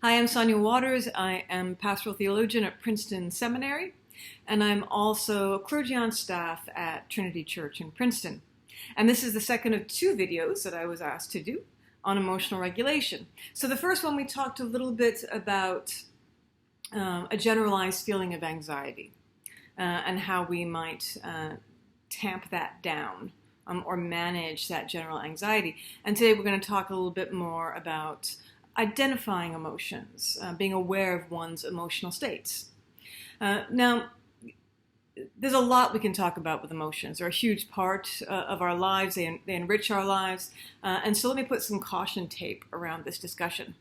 Hi, I'm Sonia Waters. I am pastoral theologian at Princeton Seminary, and I'm also clergy on staff at Trinity Church in Princeton. And this is the second of two videos that I was asked to do on emotional regulation. So the first one, we talked a little bit about a generalized feeling of anxiety and how we might tamp that down or manage that general anxiety. And today we're going to talk a little bit more about identifying emotions, being aware of one's emotional states. Now, there's a lot we can talk about with emotions. They're a huge part of our lives. They enrich our lives. And so let me put some caution tape around this discussion.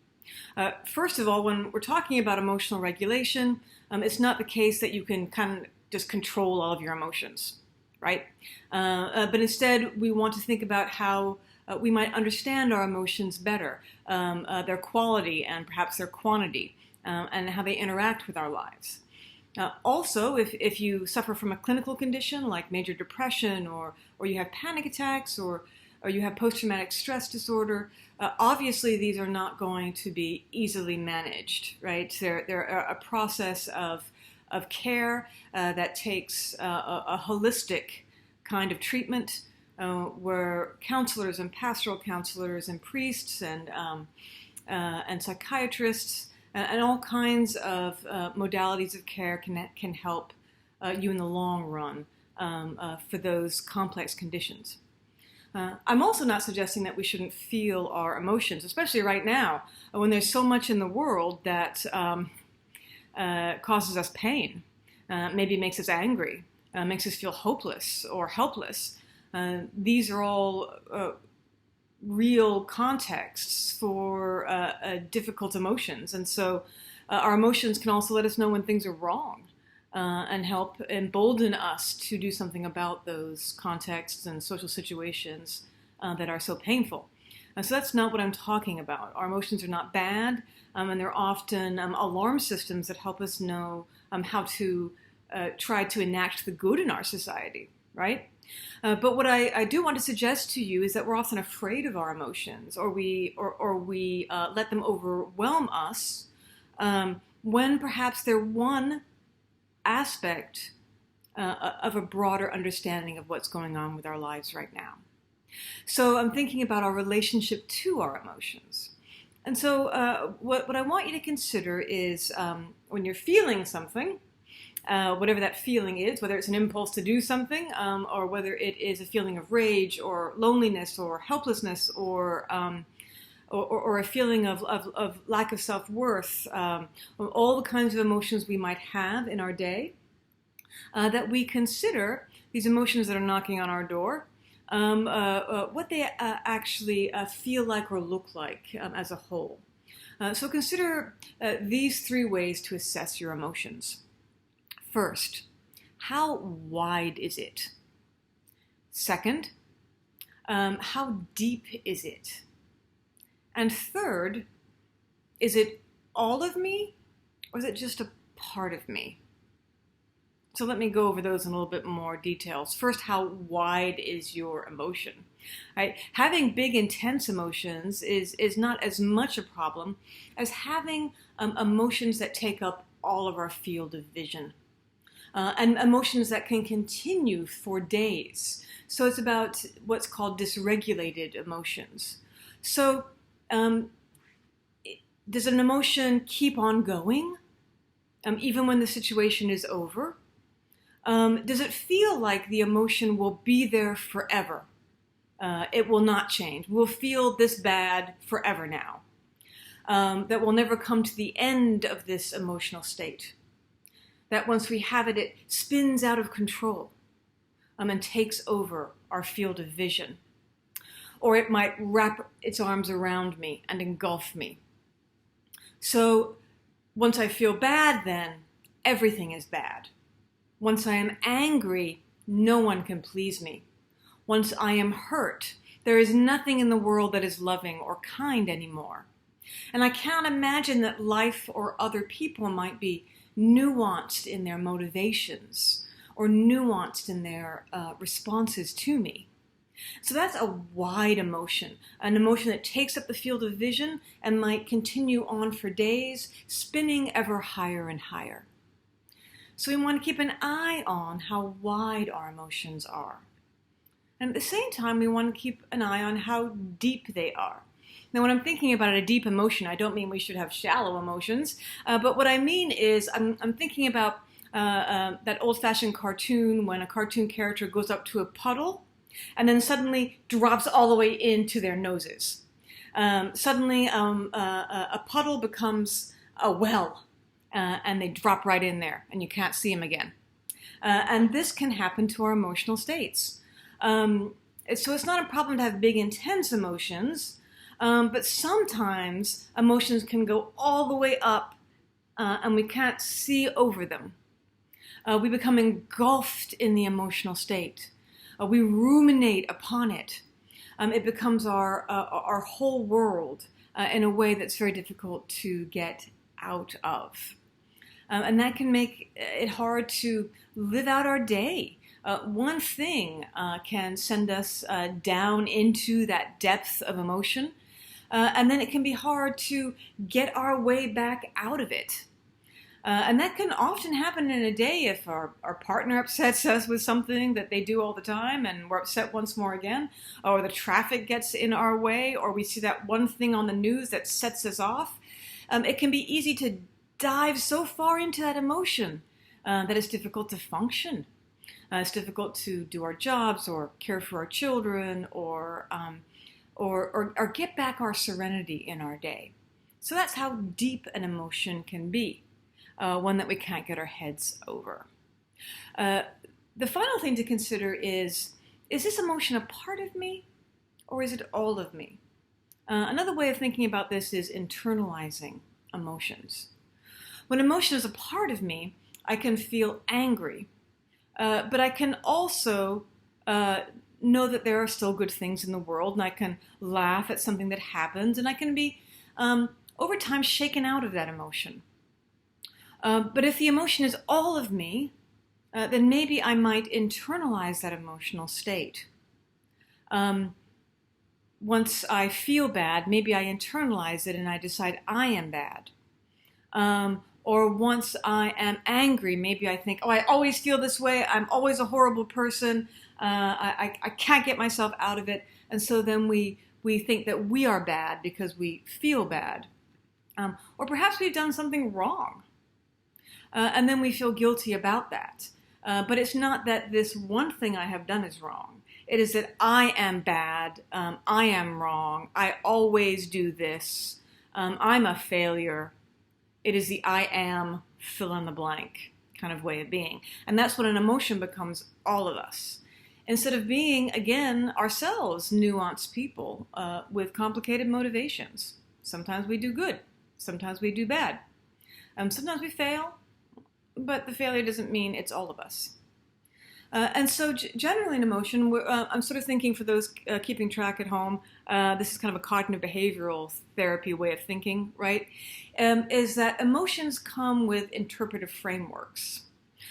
First of all, when we're talking about emotional regulation, it's not the case that you can kind of just control all of your emotions, right? But instead, we want to think about how we might understand our emotions better, their quality and perhaps their quantity, and how they interact with our lives. Also, if you suffer from a clinical condition like major depression, or you have panic attacks, or you have post-traumatic stress disorder, obviously these are not going to be easily managed, right? They're a process of care that takes a holistic kind of treatment, where counselors and pastoral counselors and priests and psychiatrists and all kinds of modalities of care can help you in the long run for those complex conditions. I'm also not suggesting that we shouldn't feel our emotions, especially right now when there's so much in the world that causes us pain, maybe makes us angry, makes us feel hopeless or helpless. These are all real contexts for difficult emotions. And so our emotions can also let us know when things are wrong and help embolden us to do something about those contexts and social situations that are so painful. So that's not what I'm talking about. Our emotions are not bad, and they're often alarm systems that help us know how to try to enact the good in our society, right? But what I do want to suggest to you is that we're often afraid of our emotions, or we let them overwhelm us when perhaps they're one aspect of a broader understanding of what's going on with our lives right now. So I'm thinking about our relationship to our emotions. And so what I want you to consider is when you're feeling something, whatever that feeling is, whether it's an impulse to do something, or whether it is a feeling of rage or loneliness or helplessness, or a feeling of lack of self-worth, all the kinds of emotions we might have in our day, that we consider these emotions that are knocking on our door, what they actually feel like or look like as a whole. So consider these three ways to assess your emotions. First, how wide is it? Second, how deep is it? And third, is it all of me, or is it just a part of me? So let me go over those in a little bit more details. First, how wide is your emotion? Right? Having big, intense emotions is not as much a problem as having emotions that take up all of our field of vision. And emotions that can continue for days. So it's about what's called dysregulated emotions. So does an emotion keep on going even when the situation is over? Does it feel like the emotion will be there forever? It will not change. We'll feel this bad forever now. That we'll never come to the end of this emotional state. That once we have it, it spins out of control and takes over our field of vision. Or it might wrap its arms around me and engulf me. So once I feel bad, then everything is bad. Once I am angry, no one can please me. Once I am hurt, there is nothing in the world that is loving or kind anymore. And I can't imagine that life or other people might be nuanced in their motivations or nuanced in their responses to me. So that's a wide emotion, an emotion that takes up the field of vision and might continue on for days, spinning ever higher and higher. So we want to keep an eye on how wide our emotions are. And at the same time, we want to keep an eye on how deep they are. Now, when I'm thinking about a deep emotion, I don't mean we should have shallow emotions, but what I mean is I'm thinking about that old-fashioned cartoon when a cartoon character goes up to a puddle and then suddenly drops all the way into their noses. Suddenly, a puddle becomes a well, and they drop right in there, and you can't see them again. And this can happen to our emotional states. So it's not a problem to have big, intense emotions, but sometimes emotions can go all the way up, and we can't see over them. We become engulfed in the emotional state. We ruminate upon it. It becomes our whole world in a way that's very difficult to get out of. And that can make it hard to live out our day. One thing can send us down into that depth of emotion, and then it can be hard to get our way back out of it. And that can often happen in a day if our partner upsets us with something that they do all the time and we're upset once more again, or the traffic gets in our way, or we see that one thing on the news that sets us off. It can be easy to dive so far into that emotion that it's difficult to function. It's difficult to do our jobs or care for our children or get back our serenity in our day. So that's how deep an emotion can be. One that we can't get our heads over. The final thing to consider is this emotion a part of me or is it all of me? Another way of thinking about this is internalizing emotions. When emotion is a part of me, I can feel angry, but I can also know that there are still good things in the world, and I can laugh at something that happens, and I can be, over time, shaken out of that emotion. But if the emotion is all of me, then maybe I might internalize that emotional state. Once I feel bad, maybe I internalize it and I decide I am bad. Or once I am angry, maybe I think, oh, I always feel this way. I'm always a horrible person. I can't get myself out of it. And so then we think that we are bad because we feel bad. Or perhaps we've done something wrong. And then we feel guilty about that. But it's not that this one thing I have done is wrong. It is that I am bad. I am wrong. I always do this. I'm a failure. It is the I am fill in the blank kind of way of being. And that's when an emotion becomes all of us. Instead of being, again, ourselves, nuanced people with complicated motivations. Sometimes we do good. Sometimes we do bad. Sometimes we fail. But the failure doesn't mean it's all of us. And so generally in emotion, I'm sort of thinking for those keeping track at home, this is kind of a cognitive behavioral therapy way of thinking, right? Is that emotions come with interpretive frameworks.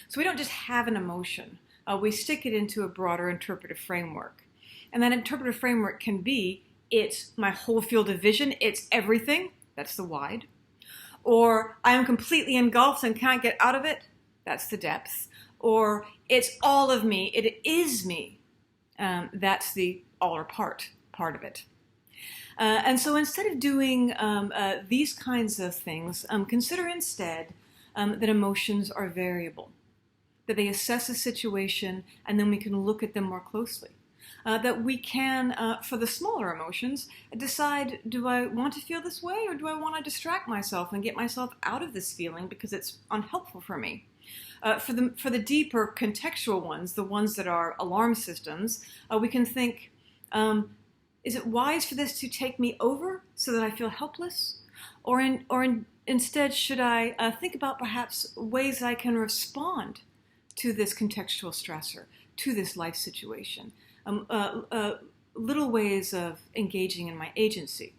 So we don't just have an emotion. We stick it into a broader interpretive framework. And that interpretive framework can be, it's my whole field of vision, it's everything, that's the wide. Or I am completely engulfed and can't get out of it. That's the depth. Or it's all of me. It is me. That's the all or part of it. And so instead of doing these kinds of things, consider instead that emotions are variable. That they assess a situation and then we can look at them more closely. That we can, for the smaller emotions, decide, do I want to feel this way or do I want to distract myself and get myself out of this feeling because it's unhelpful for me? For the deeper contextual ones, the ones that are alarm systems, we can think, is it wise for this to take me over so that I feel helpless? Or instead, should I think about perhaps ways that I can respond to this contextual stressor, to this life situation? Little ways of engaging in my agency.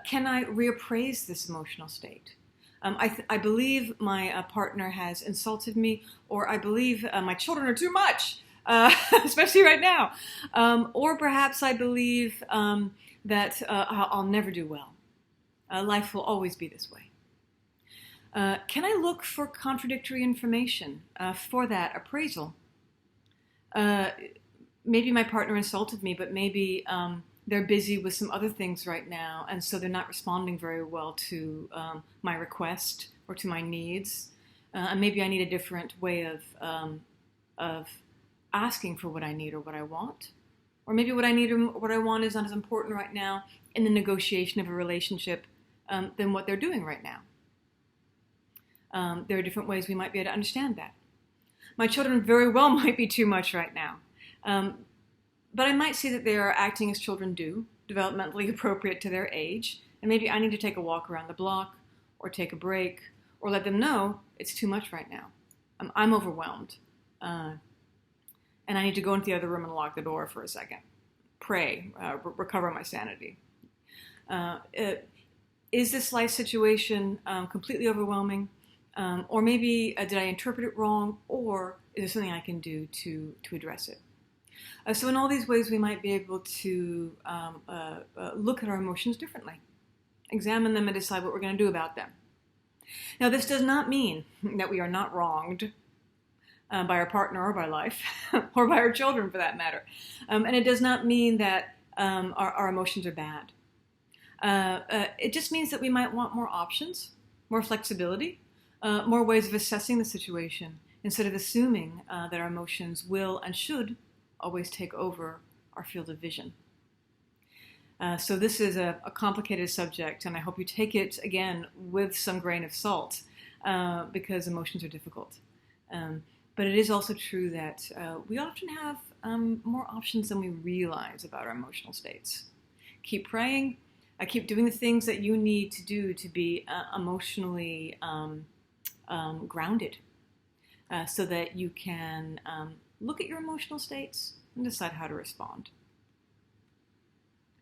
Can I reappraise this emotional state? I believe my partner has insulted me, or I believe my children are too much. especially right now. Or perhaps I believe that I'll never do well. Life will always be this way. Can I look for contradictory information for that appraisal? Maybe my partner insulted me, but maybe they're busy with some other things right now, and so they're not responding very well to my request or to my needs. And maybe I need a different way of asking for what I need or what I want. Or maybe what I need or what I want is not as important right now in the negotiation of a relationship than what they're doing right now. There are different ways we might be able to understand that. My children very well might be too much right now. But I might see that they are acting as children do, developmentally appropriate to their age, and maybe I need to take a walk around the block, or take a break, or let them know it's too much right now. I'm overwhelmed, and I need to go into the other room and lock the door for a second, pray, recover my sanity. Is this life situation completely overwhelming? Or maybe did I interpret it wrong, or is there something I can do to address it? So in all these ways, we might be able to look at our emotions differently, examine them, and decide what we're going to do about them. Now, this does not mean that we are not wronged by our partner or by life, or by our children for that matter. And it does not mean that our emotions are bad. It just means that we might want more options, more flexibility, more ways of assessing the situation, instead of assuming that our emotions will and should always take over our field of vision. So this is a complicated subject, and I hope you take it, again, with some grain of salt, because emotions are difficult. But it is also true that we often have more options than we realize about our emotional states. Keep praying. Keep doing the things that you need to do to be emotionally grounded, so that you can look at your emotional states and decide how to respond.